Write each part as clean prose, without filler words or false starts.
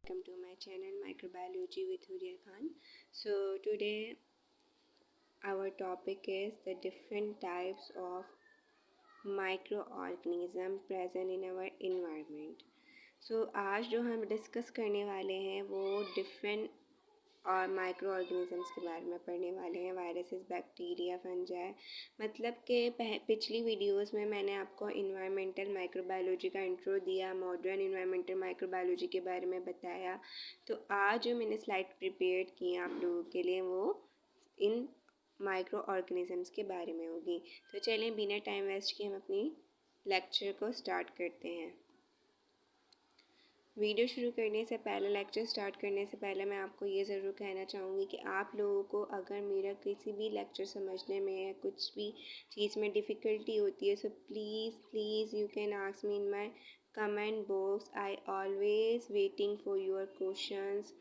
welcome to my channel Microbiology with Huria Khan. So today our topic is the different types of microorganism present in our environment. So आज जो हम discuss करने वाले हैं वो different और micro organisms के बारे में पढ़ने वाले हैं। Viruses, bacteria, fungi. मतलब कि पिछली वीडियोस में मैंने आपको इन्वायरमेंटल माइक्रोबायोलॉजी का इंट्रो दिया, मॉडर्न इन्वायरमेंटल माइक्रोबायोलॉजी के बारे में बताया। तो आज जो मैंने स्लाइड प्रिपेयर की हैं आप लोगों के लिए वो इन माइक्रो ऑर्गेनिज़म्स के बारे में होगी। तो चलें बिना टाइम वेस्ट किए हम अपनी लेक्चर को स्टार्ट करते हैं। वीडियो शुरू करने से पहले, लेक्चर स्टार्ट करने से पहले मैं आपको ये ज़रूर कहना चाहूँगी कि आप लोगों को अगर मेरा किसी भी लेक्चर समझने में या कुछ भी चीज़ में डिफ़िकल्टी होती है so please you can ask me in my comment box. I always waiting for your questions.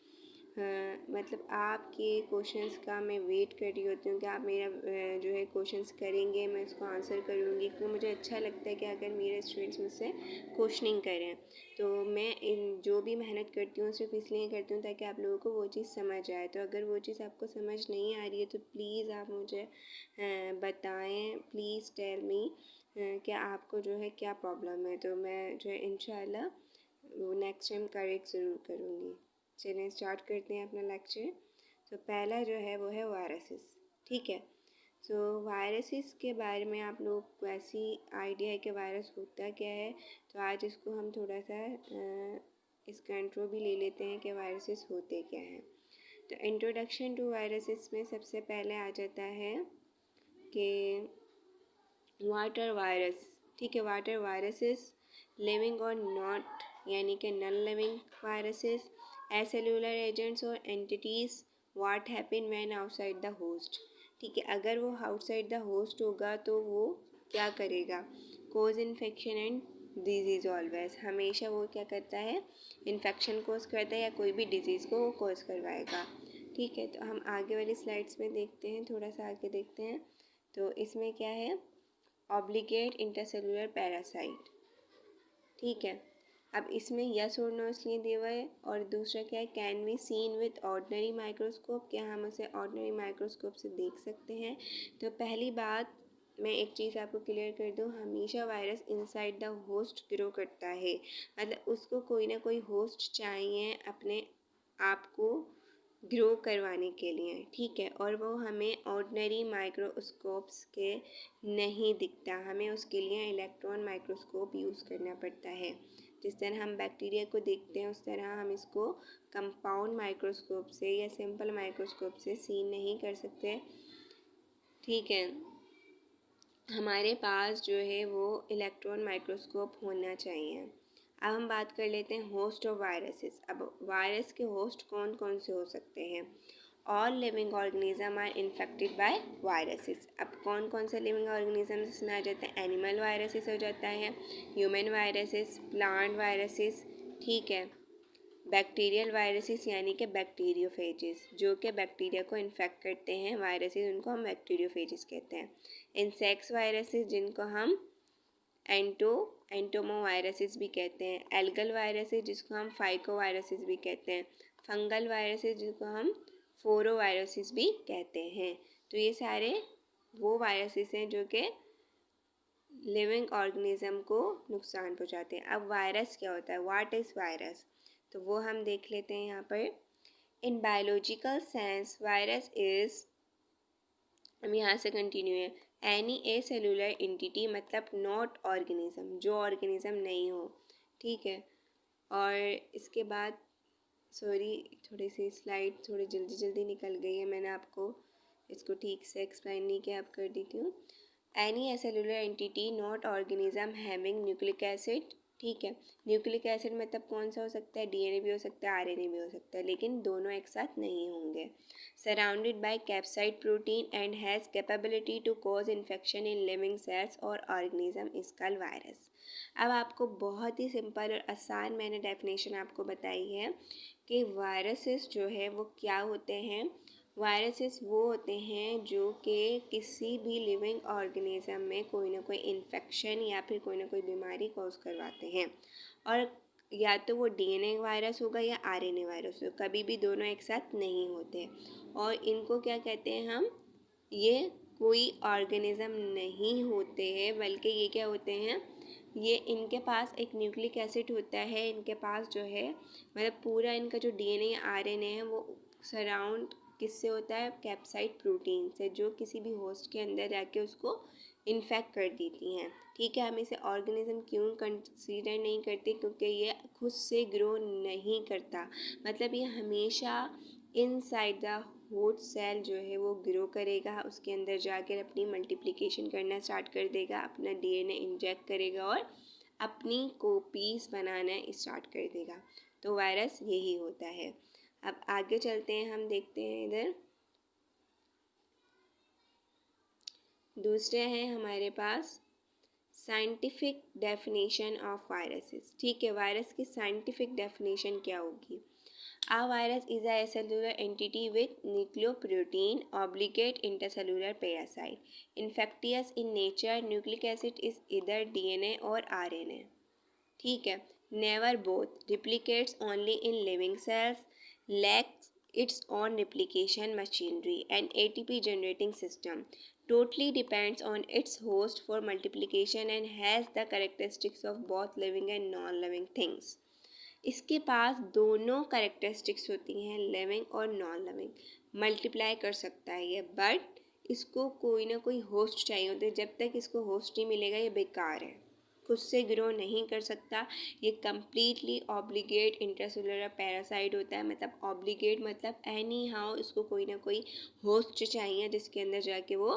मतलब आपके क्वेश्चंस का मैं वेट कर रही होती हूँ कि आप मेरा जो है क्वेश्चंस करेंगे, मैं उसको आंसर करूँगी, क्योंकि मुझे अच्छा लगता है कि अगर मेरे स्टूडेंट्स मुझसे क्वेश्चनिंग करें। तो मैं इन जो भी मेहनत करती हूँ सिर्फ इसलिए करती हूँ ताकि आप लोगों को वो चीज़ समझ आए। तो अगर वो चीज़ आपको समझ नहीं आ रही है तो प्लीज़ आप मुझे बताएं, प्लीज़ टेल मी कि आपको जो है क्या प्रॉब्लम है। तो मैं जो है इंशाल्लाह वो नेक्स्ट टाइम करेक्ट ज़रूर करूँगी। चलिए स्टार्ट करते हैं अपना लेक्चर। तो पहला जो है वो है वायरसेस। ठीक है, सो वायरसेस के बारे में आप लोग को ऐसी आइडिया है कि वायरस होता क्या है। तो आज इसको हम थोड़ा सा इसका इंट्रो भी ले लेते हैं कि वायरसेस होते क्या हैं। तो इंट्रोडक्शन टू वायरसेस में सबसे पहले आ जाता है कि वाटर वायरस। ठीक है, वाटर वायरसेस लिविंग और नॉट यानी कि नॉन लिविंग वायरसेस, एसेलुलर एजेंट्स और entities what happen when outside the host. ठीक है, अगर वो आउटसाइड द होस्ट होगा तो वो क्या करेगा, कोज इन्फेक्शन एंड डिजीज़ ऑलवेज। हमेशा वो क्या करता है, इन्फेक्शन कोज करता है या कोई भी डिजीज़ को वो कोज करवाएगा। ठीक है, तो हम आगे वाली स्लाइड्स में देखते हैं, थोड़ा सा आगे देखते हैं। तो इसमें क्या है, ऑब्लिगेट इंटरसेलुलर पैरासाइट। ठीक है, अब इसमें यस और नो इसलिए दिया हुआ है। और दूसरा क्या है, can be seen with ordinary microscope, क्या हम उसे ऑर्डिनरी माइक्रोस्कोप से देख सकते हैं। तो पहली बात मैं एक चीज़ आपको क्लियर कर दूं, हमेशा virus inside the host grow करता है। मतलब उसको कोई ना कोई होस्ट चाहिए अपने आप को ग्रो करवाने के लिए। ठीक है, और वो हमें ऑर्डिनरी माइक्रोस्कोप्स के नहीं दिखता, हमें उसके लिए इलेक्ट्रॉन माइक्रोस्कोप यूज़ करना पड़ता है। जिस तरह हम बैक्टीरिया को देखते हैं उस तरह हम इसको कंपाउंड माइक्रोस्कोप से या सिंपल माइक्रोस्कोप से सीन नहीं कर सकते। ठीक है, हमारे पास जो है वो इलेक्ट्रॉन माइक्रोस्कोप होना चाहिए। अब हम बात कर लेते हैं होस्ट ऑफ वायरसेस। अब वायरस के होस्ट कौन कौन से हो सकते हैं। All living organism are infected by viruses. अब कौन कौन से लिविंग ऑर्गेनिज्म इसमें आ जाते हैं, एनिमल वायरसेस हो जाता है, ह्यूमन वायरसेस, प्लांट वायरसेस। ठीक है, बैक्टीरियल वायरसेस यानी कि बैक्टीरियोफेजेस, जो कि बैक्टीरिया को इन्फेक्ट करते हैं, वायरसेस उनको हम बैक्टीरियोफेजेस कहते हैं। इंसेक्ट्स वायरसेस जिनको हम एंटोमो वायरसेस भी कहते हैं। एल्गल वायरसेस जिसको हम फाइको वायरसेस भी कहते हैं। फंगल वायरसेस जिसको हम फोरो वायरसेस भी कहते हैं। तो ये सारे वो वायरसेस हैं जो कि लिविंग ऑर्गेनिज्म को नुकसान पहुंचाते हैं। अब वायरस क्या होता है, व्हाट इज़ वायरस, तो वो हम देख लेते हैं यहाँ पर। In biological sense virus is, हम यहाँ से कंटिन्यू है, एनी ए सेलुलर एंटिटी, मतलब नॉट ऑर्गेनिज्म, जो ऑर्गेनिज्म नहीं हो। ठीक है, और इसके बाद सॉरी थोड़ी सी स्लाइड थोड़ी जल्दी निकल गई है, मैंने आपको इसको ठीक से एक्सप्लेन नहीं किया, आप कर देती हूँ। Any A cellular entity not organism having nucleic acid. ठीक है, न्यूक्लिक एसिड मतलब कौन सा हो सकता है, डीएनए भी हो सकता है, आरएनए भी हो सकता है, लेकिन दोनों एक साथ नहीं होंगे। Surrounded by capsid protein and has capability to cause infection in living cells और ऑर्गेनिज्म इज कॉल्ड वायरस। अब आपको बहुत ही सिंपल और आसान मैंने डेफिनेशन आपको बताई है कि वायरसेस जो है वो क्या होते हैं। वायरसेस वो होते हैं जो कि किसी भी लिविंग ऑर्गेनिज्म में कोई ना कोई इन्फेक्शन या फिर कोई ना कोई बीमारी कॉज करवाते हैं। और या तो वो डीएनए वायरस होगा या आरएनए वायरस होगा, कभी भी दोनों एक साथ नहीं होते। और इनको क्या कहते हैं हम, ये कोई ऑर्गेनिज्म नहीं होते हैं, बल्कि ये क्या होते हैं, ये इनके पास एक न्यूक्लिक एसिड होता है, इनके पास जो है मतलब पूरा इनका जो डीएनए या आरएनए है वो सराउंड किससे होता है, कैप्साइड प्रोटीन से, जो किसी भी होस्ट के अंदर जाके उसको इन्फेक्ट कर देती हैं। ठीक है, हम इसे ऑर्गेनिज्म क्यों कंसीडर नहीं करते, क्योंकि ये खुद से ग्रो नहीं करता, मतलब ये हमेशा इनसाइड द होस्ट सेल जो है वो ग्रो करेगा, उसके अंदर जाकर अपनी मल्टीप्लिकेशन करना स्टार्ट कर देगा, अपना डीएनए इंजेक्ट करेगा और अपनी कॉपीज बनाना स्टार्ट कर देगा। तो वायरस यही होता है। अब आगे चलते हैं, हम देखते हैं इधर दूसरे हैं हमारे पास साइंटिफिक डेफिनेशन ऑफ वायरसेस। ठीक है, वायरस की साइंटिफिक डेफिनेशन क्या होगी। A virus is a cellular entity with nucleoprotein obligate intercellular parasite. Infectious in nature, nucleic acid is either DNA or RNA. ठीक है, never both, replicates only in living cells, lacks its own replication machinery and ATP generating system, totally depends on its host for multiplication and has the characteristics of both living and non-living things. इसके पास दोनों characteristics होती हैं, living और non living. Multiply कर सकता है ये, but इसको कोई ना कोई होस्ट चाहिए होता है, जब तक इसको होस्ट नहीं मिलेगा ये बेकार है, खुद से ग्रो नहीं कर सकता। ये कम्प्लीटली ऑब्लिगेट इंट्रासेलुलर पैरासाइट होता है, मतलब ऑब्लिगेट मतलब एनी हाउ इसको कोई ना कोई होस्ट चाहिए जिसके अंदर जाके वो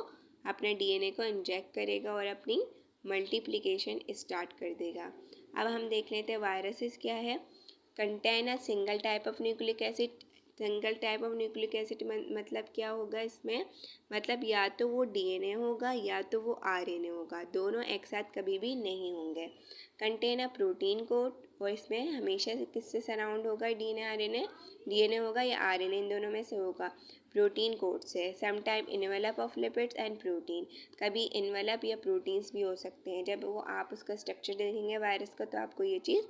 अपने डीएनए को इंजेक्ट करेगा और अपनी मल्टीप्लिकेशन स्टार्ट कर देगा। अब हम देख लेते हैं वायरसेस क्या है। Contain a single type of nucleic acid. Single type of nucleic acid मतलब क्या होगा इसमें, मतलब या तो वो डीएनए होगा या तो वो आरएनए होगा, दोनों एक साथ कभी भी नहीं होंगे। कंटेन अ प्रोटीन कोड, और इसमें हमेशा से किससे सराउंड होगा, डीएनए आरएनए, डीएनए होगा या आरएनए, इन दोनों में से होगा। प्रोटीन कोड से some type envelope of lipids and protein, कभी इनवेलप या प्रोटीन्स भी हो सकते हैं। जब वो आप उसका स्ट्रक्चर देखेंगे वायरस का तो आपको ये चीज़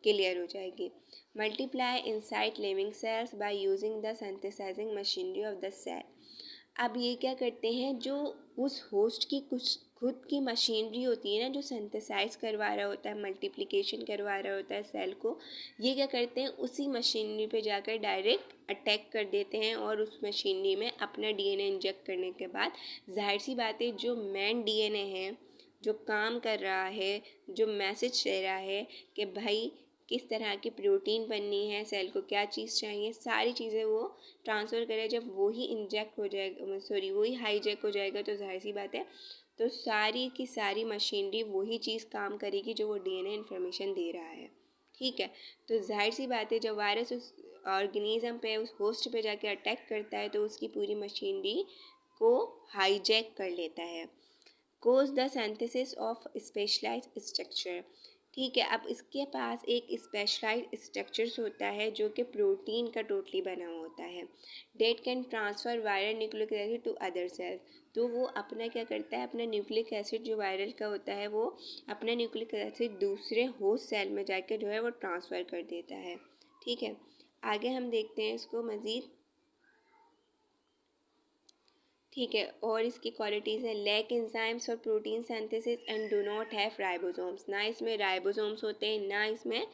क्लियर हो जाएगी। Multiply inside living cells by using the synthesizing machinery of the cell. अब ये क्या करते हैं, जो उस होस्ट की कुछ खुद की मशीनरी होती है ना, जो सिंथेसाइज करवा रहा होता है, मल्टीप्लिकेशन करवा रहा होता है सेल को, ये क्या करते हैं उसी मशीनरी पे जाकर डायरेक्ट अटैक कर देते हैं और उस मशीनरी में अपना डीएनए इंजेक्ट करने के बाद जाहिर सी बात है जो मेन डीएनए है, जो काम कर रहा है, जो मैसेज दे रहा है कि भाई किस तरह की प्रोटीन बननी है, सेल को क्या चीज़ चाहिए, सारी चीज़ें वो ट्रांसफ़र करे। जब वही इंजेक्ट हो जाएगा, सॉरी वही हाईजैक हो जाएगा, तो जाहिर सी बात है तो सारी की सारी मशीनरी वही चीज़ काम करेगी जो वो डीएनए इन्फॉर्मेशन दे रहा है। ठीक है, तो जाहिर सी बात है जब वायरस उस ऑर्गेनिज्म पे, उस होस्ट पे जाके अटैक करता है तो उसकी पूरी मशीनरी को हाईजैक कर लेता है। Cause the synthesis of specialized structure. ठीक है, अब इसके पास एक स्पेशलाइज्ड स्ट्रक्चर्स होता है जो कि प्रोटीन का टोटली बना होता है। That can transfer viral nucleic acid to other cells, तो वो अपना क्या करता है, अपना न्यूक्लिक एसिड जो वायरल का होता है वो अपना न्यूक्लिक एसिड दूसरे होस्ट सेल में जाकर जो है वो ट्रांसफ़र कर देता है। ठीक है, आगे हम देखते हैं इसको मज़ीद। ठीक है, और इसकी क्वालिटीज़ हैं, lack enzymes for protein synthesis and do not have ribosomes, ना इसमें राइबोसोम्स होते हैं ना इसमें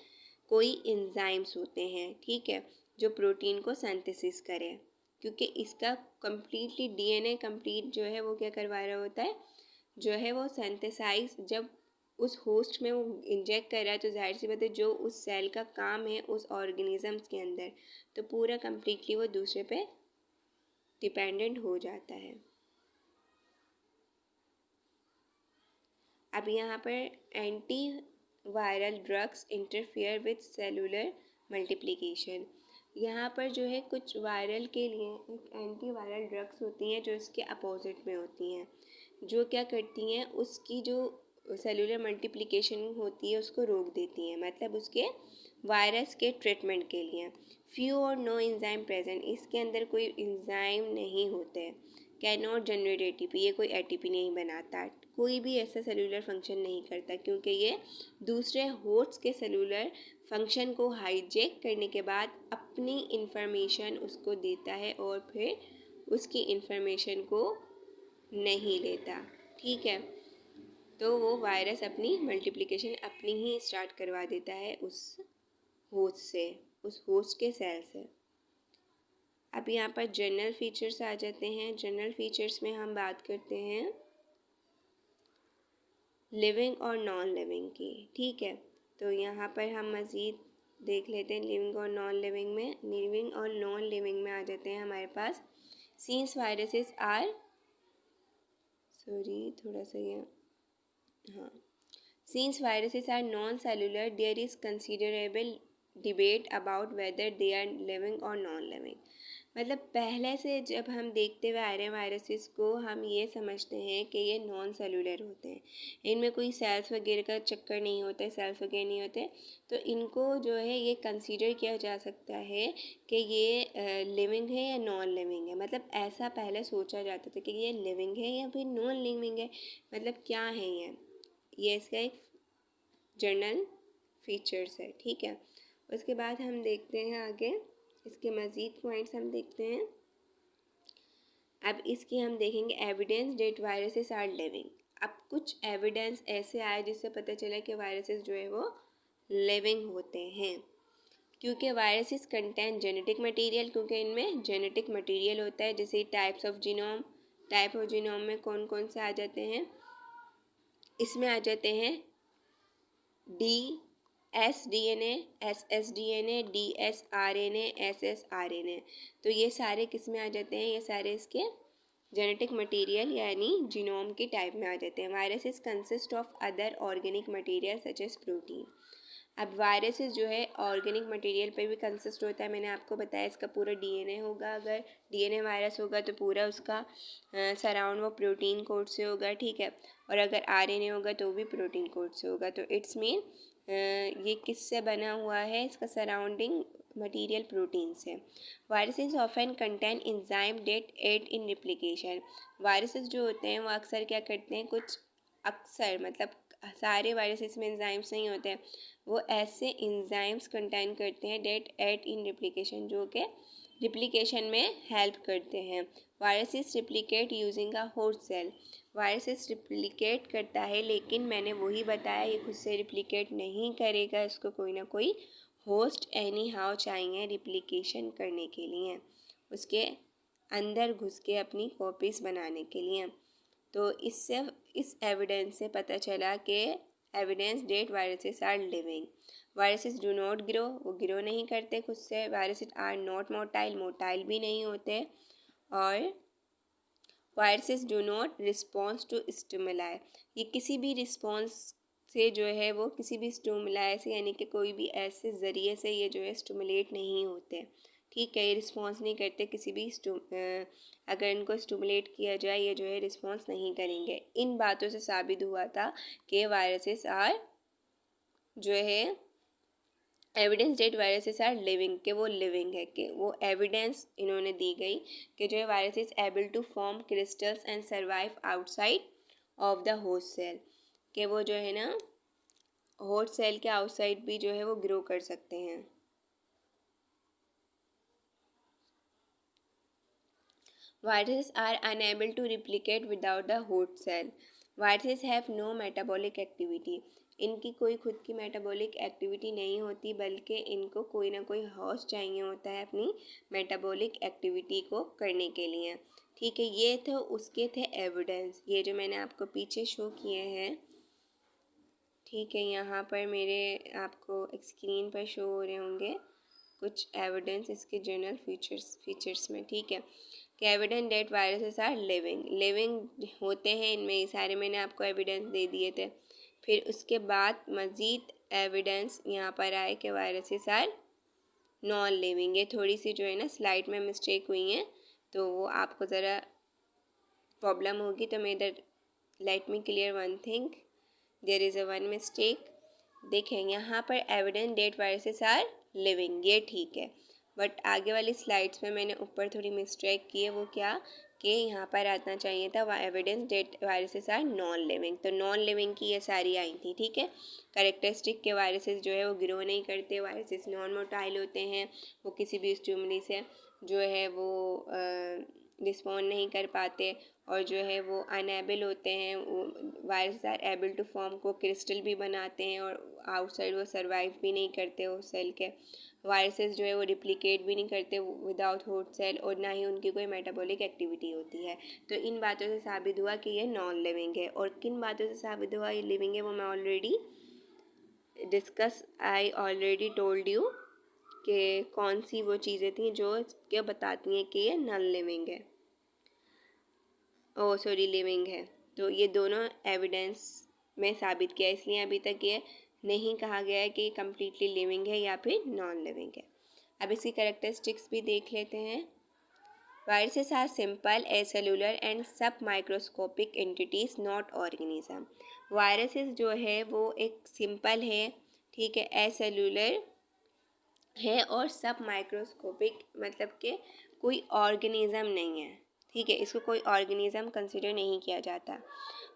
कोई एंजाइम्स होते हैं। ठीक है, जो प्रोटीन को सिंथेसिस करें, क्योंकि इसका कम्प्लीटली डीएनए कंप्लीट जो है वो क्या करवा रहा होता है, जो है वो सिंथेसाइज जब उस होस्ट में वो इंजेक्ट कर रहा है तो जाहिर सी बात है जो उस सेल का काम है उस ऑर्गेनिजम्स के अंदर, तो पूरा कम्प्लीटली वो दूसरे पे डिपेंडेंट हो जाता है। अब यहाँ पर anti viral drugs interfere with cellular multiplication. यहाँ पर जो है कुछ वायरल के लिए एक एंटी वायरल ड्रग्स होती हैं जो इसके अपोजिट में होती हैं, जो क्या करती हैं उसकी जो सेलुलर मल्टीप्लिकेशन होती है उसको रोक देती हैं, मतलब उसके वायरस के ट्रीटमेंट के लिए। फ्यू और नो एंजाइम प्रेजेंट, इसके अंदर कोई एंजाइम नहीं होते। कैन नॉट जनरेट एटीपी, ये कोई एटीपी नहीं बनाता, कोई भी ऐसा सेलुलर फंक्शन नहीं करता क्योंकि ये दूसरे होस्ट के सेलुलर फंक्शन को हाईजैक करने के बाद अपनी इंफॉर्मेशन उसको देता है और फिर उसकी इंफॉर्मेशन को नहीं लेता। ठीक है, तो वो वायरस अपनी मल्टीप्लिकेशन अपनी ही स्टार्ट करवा देता है उस होस्ट से, उस होस्ट के सेल से। अब यहाँ पर जनरल फीचर्स आ जाते हैं। जनरल फीचर्स में हम बात करते हैं लिविंग और नॉन लिविंग की। ठीक है, तो यहाँ पर हम मज़ीद देख लेते हैं लिविंग और नॉन लिविंग में। लिविंग और नॉन लिविंग में आ जाते हैं हमारे पास सिंस वायरसेस आर थोड़ा सा ये हाँ Since viruses are non-cellular, there is considerable debate about whether they are living or non-living. मतलब पहले से जब हम देखते हुए आ रहे हैं वायरसेस को, हम ये समझते हैं कि ये नॉन सेलुलर होते हैं, इनमें कोई सेल्स वगैरह का चक्कर नहीं होता है, सेल्स वगैरह नहीं होते, तो इनको जो है ये कंसीडर किया जा सकता है कि ये लिविंग है या नॉन लिविंग है। मतलब ऐसा पहले सोचा जाता था कि ये लिविंग है या फिर नॉन लिविंग है, मतलब क्या है ये इसका एक जनरल फीचर्स है। ठीक है, उसके बाद हम देखते हैं आगे इसके मज़ीद पॉइंट्स हम देखते हैं। अब इसकी हम देखेंगे evidence that viruses are living. अब कुछ एविडेंस ऐसे आए जिससे पता चला कि वायरसेस जो है वो लिविंग होते हैं, क्योंकि वायरसेस कंटेन जेनेटिक मटेरियल, क्योंकि इनमें जेनेटिक मटेरियल होता है। जैसे types of genome, type of genome में कौन कौन से आ जाते हैं, इसमें आ जाते हैं dsDNA, ssDNA, dsRNA, ssRNA। तो ये सारे किस में आ जाते हैं, ये सारे इसके जेनेटिक मटेरियल यानी जीनोम की टाइप में आ जाते हैं। Viruses consist of other organic material such as protein. अब वायरसेस जो है ऑर्गेनिक मटेरियल पे भी कंसिस्ट होता है। मैंने आपको बताया इसका पूरा डीएनए होगा, अगर डीएनए वायरस होगा तो पूरा उसका सराउंड वो प्रोटीन कोड से होगा। ठीक है, और अगर आरएनए होगा तो भी प्रोटीन कोड से होगा। तो इट्स मीन ये किससे बना हुआ है, इसका सराउंडिंग मटेरियल प्रोटीन से। Viruses often contain enzyme that aid in replication. Viruses जो होते हैं वो अक्सर क्या करते हैं, कुछ अक्सर मतलब सारे वायरसेस में एंजाइम्स नहीं होते हैं, वो ऐसे एंजाइम्स कंटेन करते हैं डेट एड इन रिप्लिकेशन, जो कि रिप्लिकेशन में हेल्प करते हैं। Viruses replicate using a host cell. Viruses replicate करता है, लेकिन मैंने वही बताया ये खुद से रिप्लिकेट नहीं करेगा, इसको कोई ना कोई होस्ट एनी हाउ चाहिए रिप्लिकेशन करने के लिए, उसके अंदर घुस के अपनी कॉपीज़ बनाने के लिए। तो इससे इस एविडेंस से पता चला कि evidence that viruses are living. Viruses do not grow, वो ग्रो नहीं करते खुद से। Viruses are not motile, motile भी नहीं होते। और viruses do not response to stimuli, ये किसी भी रिस्पॉन्स से जो है वो किसी भी स्टिमुलाई से यानी कि कोई भी ऐसे ज़रिए से ये जो है स्टिमुलेट नहीं होते। ठीक है, ये रिस्पॉन्स नहीं करते किसी भी अगर इनको स्टिमुलेट किया जाए ये जो है रिस्पॉन्स नहीं करेंगे। इन बातों से साबित हुआ था कि वायरसेस आर जो है evidence that viruses are living, के वो लिविंग है, कि वो एविडेंस इन्होंने दी गई कि जो है viruses able to form crystals and survive outside of the host cell, कि वो जो है ना होस्ट सेल के आउटसाइड भी जो है वो ग्रो कर सकते हैं। Viruses are unable to replicate without the host cell. Viruses have no metabolic activity. इनकी कोई खुद की मेटाबॉलिक एक्टिविटी नहीं होती, बल्कि इनको कोई ना कोई होस्ट चाहिए होता है अपनी मेटाबॉलिक एक्टिविटी को करने के लिए। ठीक है, ये तो उसके थे एविडेंस, ये जो मैंने आपको पीछे शो किए हैं। ठीक है, यहाँ पर मेरे आपको स्क्रीन पर शो हो रहे होंगे कुछ एविडेंस इसके जनरल फीचर्स में। ठीक है, कि evidence that viruses are living होते हैं, इनमें ये सारे मैंने आपको एविडेंस दे दिए थे। फिर उसके बाद मज़ीद एविडेंस यहाँ पर आए कि वायरसेस आर नॉन लिविंग। ये थोड़ी सी जो है ना स्लाइड में मिस्टेक हुई है, तो वो आपको ज़रा प्रॉब्लम होगी, तो मैं इधर let me clear one thing, there is a one mistake. देखें यहाँ पर evidence that viruses are living, ये ठीक है, बट आगे वाली स्लाइड्स में मैंने ऊपर थोड़ी मिस्टेक की है। वो क्या कि यहाँ पर आना चाहिए था evidence that viruses are non living, तो नॉन लिविंग की ये सारी आई थी। ठीक है, करेक्टरिस्टिक के वायरसेस जो है वो ग्रो नहीं करते, वायरसेस नॉन मोटाइल होते हैं, वो किसी भी स्टिमुली से जो है वो रिस्पॉन्ड नहीं कर पाते, और जो है वो अनएबल होते हैं, virus are able to form को क्रिस्टल भी बनाते हैं, और आउटसाइड वो सर्वाइव भी नहीं करते उस सेल के। वायरसेस जो है वो रिप्लिकेट भी नहीं करते विदाउट होस्ट सेल, और ना ही उनकी कोई मेटाबॉलिक एक्टिविटी होती है। तो इन बातों से साबित हुआ कि ये नॉन लिविंग है। और किन बातों से साबित हुआ ये लिविंग है वो मैं already I already told you कि कौन सी वो चीज़ें थी जो क्या बताती हैं कि ये नॉन लिविंग है, ओ सॉरी लिविंग है। तो ये दोनों एविडेंस में साबित किया, इसलिए अभी तक ये नहीं कहा गया है कि कम्प्लीटली लिविंग है या फिर नॉन लिविंग है। अब इसकी कैरेक्टरिस्टिक्स भी देख लेते हैं। वायरसेस आर सिंपल एसेलुलर एंड सब microscopic entities not organism. Viruses जो है वो एक सिंपल है, ठीक है, एसेलुलर है और सब माइक्रोस्कोपिक, मतलब कि कोई ऑर्गेनिज्म नहीं है। ठीक है, इसको कोई ऑर्गेनिज्म कंसिडर नहीं किया जाता।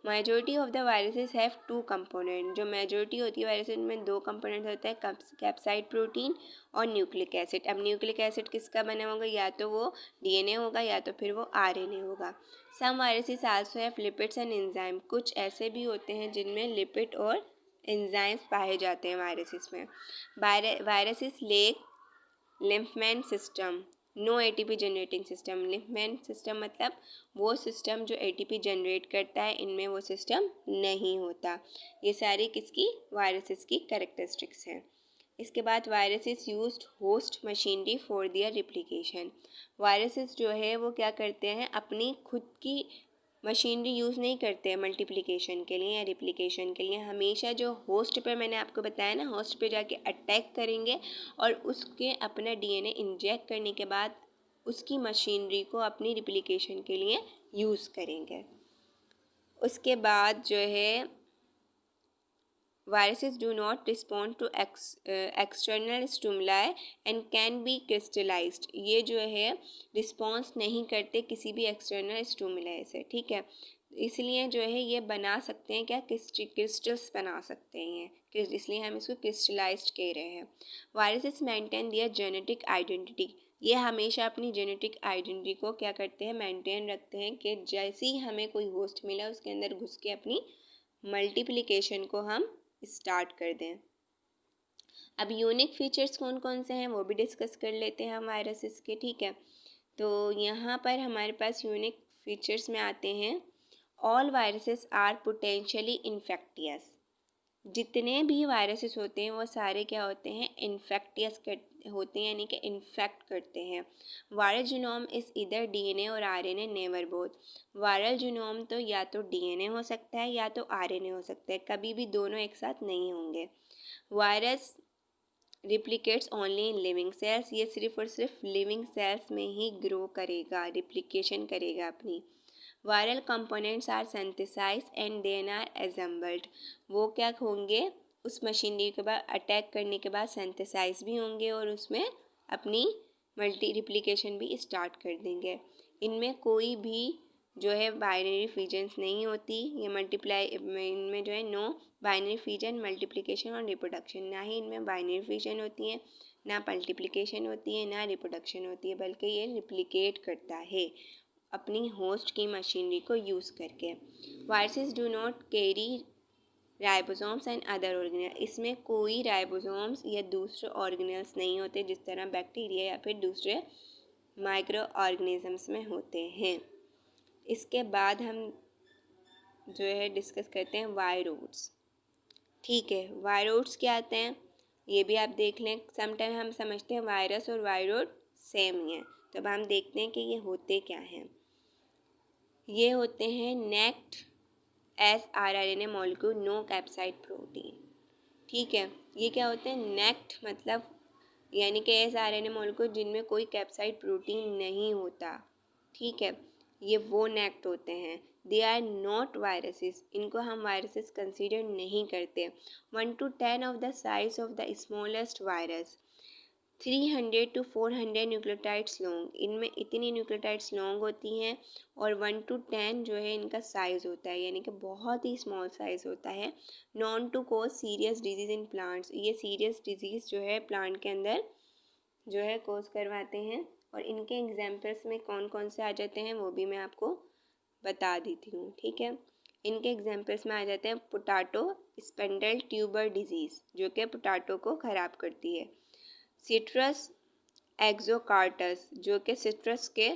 Majority of the viruses have two component, जो मेजॉरिटी होती है वायरसेस में दो कंपोनेंट होता है, कैप्साइड प्रोटीन और न्यूक्लिक एसिड। अब न्यूक्लिक एसिड किसका बना होगा, या तो वो डीएनए होगा या तो फिर वो आरएनए होगा। Some viruses also have lipids and enzyme, कुछ ऐसे भी होते हैं जिनमें लिपिड और एंजाइम्स पाए जाते हैं वायरसेस में। Viruses lack Lipmann system, no ATP generating system. Lipmann system मतलब वो सिस्टम जो एटीपी जनरेट करता है, इनमें वो सिस्टम नहीं होता। ये सारी किसकी, वायरसेस की कैरेक्टरिस्टिक्स हैं। इसके बाद viruses used host machinery for their replication. Viruses जो है वो क्या करते हैं, अपनी खुद की मशीनरी यूज़ नहीं करते हैं मल्टीप्लिकेशन के लिए या रिप्लिकेशन के लिए। हमेशा जो होस्ट पे, मैंने आपको बताया ना, होस्ट पे जाके अटैक करेंगे और उसके अपना डीएनए इंजेक्ट करने के बाद उसकी मशीनरी को अपनी रिप्लिकेशन के लिए यूज़ करेंगे। उसके बाद जो है viruses do not respond to external stimuli and can be crystallized। ये जो है रिस्पॉन्स नहीं करते किसी भी एक्सटर्नल स्टिमुलाई से। ठीक है, इसलिए जो है ये बना सकते हैं क्या, क्रिस्टल्स बना सकते हैं, इसलिए हम इसको क्रिस्टलाइज्ड कह रहे हैं। वायरसेस मेंटेन दियर जेनेटिक आइडेंटिटी, ये हमेशा अपनी जेनेटिक आइडेंटिटी को क्या करते हैं, मेंटेन रखते हैं, कि जैसे ही हमें कोई होस्ट मिला उसके अंदर घुस के अपनी मल्टीप्लिकेशन को हम स्टार्ट कर दें। अब यूनिक फीचर्स कौन कौन से हैं वो भी डिस्कस कर लेते हैं हम वायरसेस के। ठीक है, तो यहाँ पर हमारे पास यूनिक फीचर्स में आते हैं, all viruses are potentially infectious. जितने भी वायरसेस होते हैं वो सारे क्या होते हैं, इन्फेक्टियस होते हैं, यानी कि इन्फेक्ट करते हैं। वायरल जीनोम इज इधर डीएनए और RNA, never both. Viral genome तो या तो डीएनए हो सकता है या तो आरएनए हो सकता है, कभी भी दोनों एक साथ नहीं होंगे। Virus replicates only in living sales, ये सिर्फ और सिर्फ लिविंग सेल्स में ही ग्रो करेगा, रिप्लिकेशन करेगा अपनी। Viral components are synthesized and then are assembled, वो क्या होंगे, उस मशीनरी के बाद अटैक करने के बाद सिंथेसाइज भी होंगे और उसमें अपनी मल्टी रिप्लिकेशन भी स्टार्ट कर देंगे। इनमें कोई भी जो है बाइनरी फिजन्स नहीं होती, ये मल्टीप्लाई इनमें जो है नो बाइनरी फिजन, मल्टीप्लिकेशन और रिप्रोडक्शन, ना ही इनमें बाइनरी फिजन होती है, ना मल्टीप्लिकेशन होती है, ना रिप्रोडक्शन होती है, बल्कि ये रिप्लिकेट करता है अपनी होस्ट की मशीनरी को यूज़ करके। Viruses do not carry ribosomes and other organelle, इसमें कोई राइबोसोम्स या दूसरे ऑर्गेनल्स नहीं होते जिस तरह बैक्टीरिया या फिर दूसरे माइक्रो ऑर्गेनिजम्स में होते हैं। इसके बाद हम जो है डिस्कस करते हैं वायरोड्स। ठीक है, वायरोड्स क्या आते हैं ये भी आप देख लें। समटाइम हम समझते हैं वायरस और वायरोड सेम ही है, तो अब हम देखते हैं कि ये होते क्या हैं। ये होते हैं naked sRNA molecule, no capsid protein. ठीक है, ये क्या होते हैं, नेक्ट मतलब यानी कि sRNA मॉलिक्यूल जिनमें कोई कैप्साइड प्रोटीन नहीं होता। ठीक है, ये वो नेक्ट होते हैं। दे आर नॉट वायरसेस, इनको हम वायरसेस कंसीडर नहीं करते। 1 to 10 of the size of the smallest virus, 300 to 400 nucleotides long, इनमें इतनी न्यूक्लियोटाइड्स लॉन्ग होती हैं और 1 to 10 जो है इनका साइज़ होता है, यानी कि बहुत ही स्मॉल साइज़ होता है। Known to cause serious disease in plants, ये सीरियस डिजीज़ जो है प्लांट के अंदर जो है कोज करवाते हैं। और इनके एग्जाम्पल्स में कौन कौन से आ जाते हैं वो भी मैं आपको बता देती हूँ, ठीक है। इनके एग्जाम्पल्स में आ जाते हैं पोटैटो स्पेंडल ट्यूबर डिजीज़, जो कि पोटैटो को ख़राब करती है। सिट्रस एक्जोकार्टस, जो कि सिट्रस के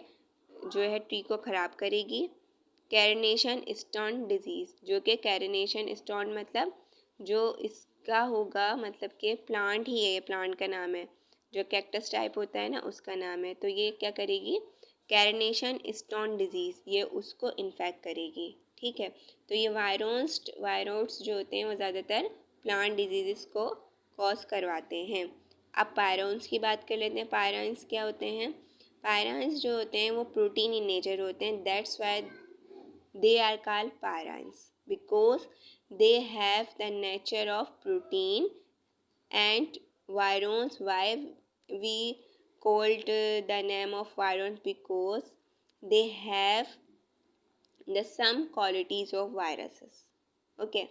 जो है ट्री को ख़राब करेगी। कैरिनेशन स्टोन डिजीज़, जो कि कैरिनेशन स्टोन मतलब जो इसका होगा, मतलब कि प्लांट ही है, ये प्लांट का नाम है, जो कैक्टस टाइप होता है ना उसका नाम है। तो ये क्या करेगी, कैरिनेशन स्टोन डिजीज़, ये उसको इन्फेक्ट करेगी, ठीक है। तो ये वायरोड्स जो होते हैं वो ज़्यादातर प्लांट डिजीज़ को कॉज करवाते हैं। अब पायरोन्स की बात कर लेते हैं। पायरोन्स क्या होते हैं, पायरोन्स जो होते हैं वो प्रोटीन इन नेचर होते हैं, that's why they are called pyrions because they have the nature of protein. And virons, why we called the name of virons, because they have the some qualities of viruses, okay.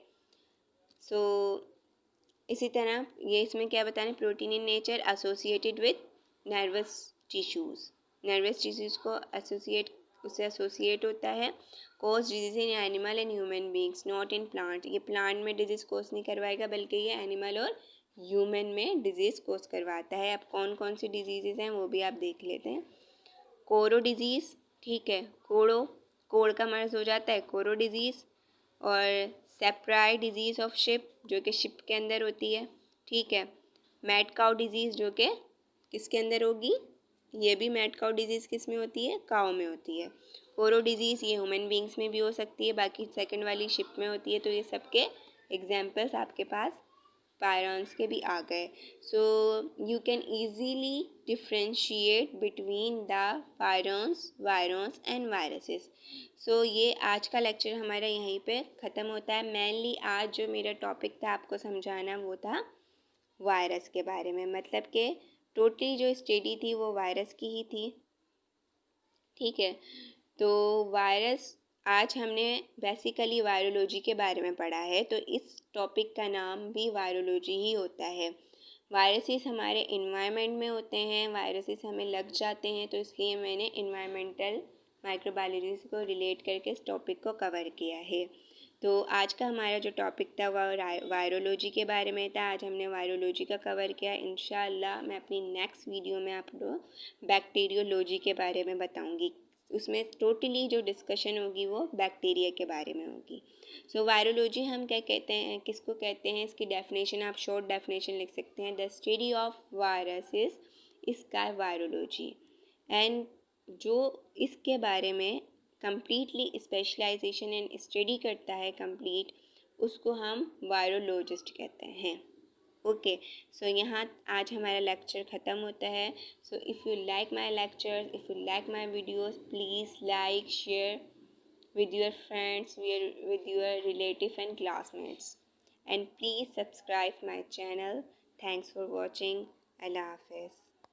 So इसी तरह ये इसमें क्या बताने, protein in nature associated with nervous tissues, nervous tissues को उससे associate होता है। Cause disease in animal and human beings not in plant, ये प्लांट में डिजीज़ कोज नहीं करवाएगा बल्कि ये एनिमल और ह्यूमन में डिजीज़ कोज करवाता है। अब कौन कौन सी डिजीज़ हैं वो भी आप देख लेते हैं। कोरो डिजीज़, ठीक है, कोड़ का मर्ज हो जाता है कोरो डिजीज़। और सेप्राई डिजीज़ ऑफ शिप, जो कि शिप के अंदर होती है, ठीक है। मैड काउ डिजीज़, जो कि किसके अंदर होगी, ये भी मैड काउ डिजीज़ किस में होती है, काउ में होती है। कोरो डिजीज़ ये ह्यूमन बींग्स में भी हो सकती है, बाकी सेकंड वाली शिप में होती है। तो ये सबके एग्जाम्पल्स आपके पास पायरॉन्स के भी आ गए। So you can easily differentiate between the prions, virions and viruses. So ये आज का लेक्चर हमारा यहीं पे ख़त्म होता है। मेनली आज जो मेरा टॉपिक था आपको समझाना वो था वायरस के बारे में, मतलब कि टोटली जो स्टडी थी वो वायरस की ही थी, ठीक है। तो वायरस आज हमने बेसिकली वायरोलॉजी के बारे में पढ़ा है, तो इस टॉपिक का नाम भी वायरोलॉजी ही होता है। वायरसेस हमारे इन्वायरमेंट में होते हैं, वायरसेस हमें लग जाते हैं, तो इसलिए मैंने इन्वायरमेंटल माइक्रोबायोलॉजी को रिलेट करके इस टॉपिक को कवर किया है। तो आज का हमारा जो टॉपिक था वह वायरोलॉजी के बारे में था। आज हमने वायरोलॉजी का कवर किया। इंशाल्लाह मैं अपनी नेक्स्ट वीडियो में आपको बैक्टीरियोलॉजी के बारे में बताऊंगी। उसमें टोटली जो डिस्कशन होगी वो बैक्टीरिया के बारे में होगी। सो वायरोलॉजी हम क्या कहते हैं, किसको कहते हैं, इसकी डेफिनेशन आप शॉर्ट डेफिनेशन लिख सकते हैं, the study of viruses is called virology. And जो इसके बारे में कंप्लीटली स्पेशलाइजेशन एंड स्टडी करता है कंप्लीट, उसको हम वायरोलॉजिस्ट कहते हैं, ओके। सो यहाँ आज हमारा लेक्चर ख़त्म होता है। So if you like my lecture, if you like my videos, please like share with your friends, with your relative and classmates, and please subscribe my channel. Thanks for watching. Allah Hafiz.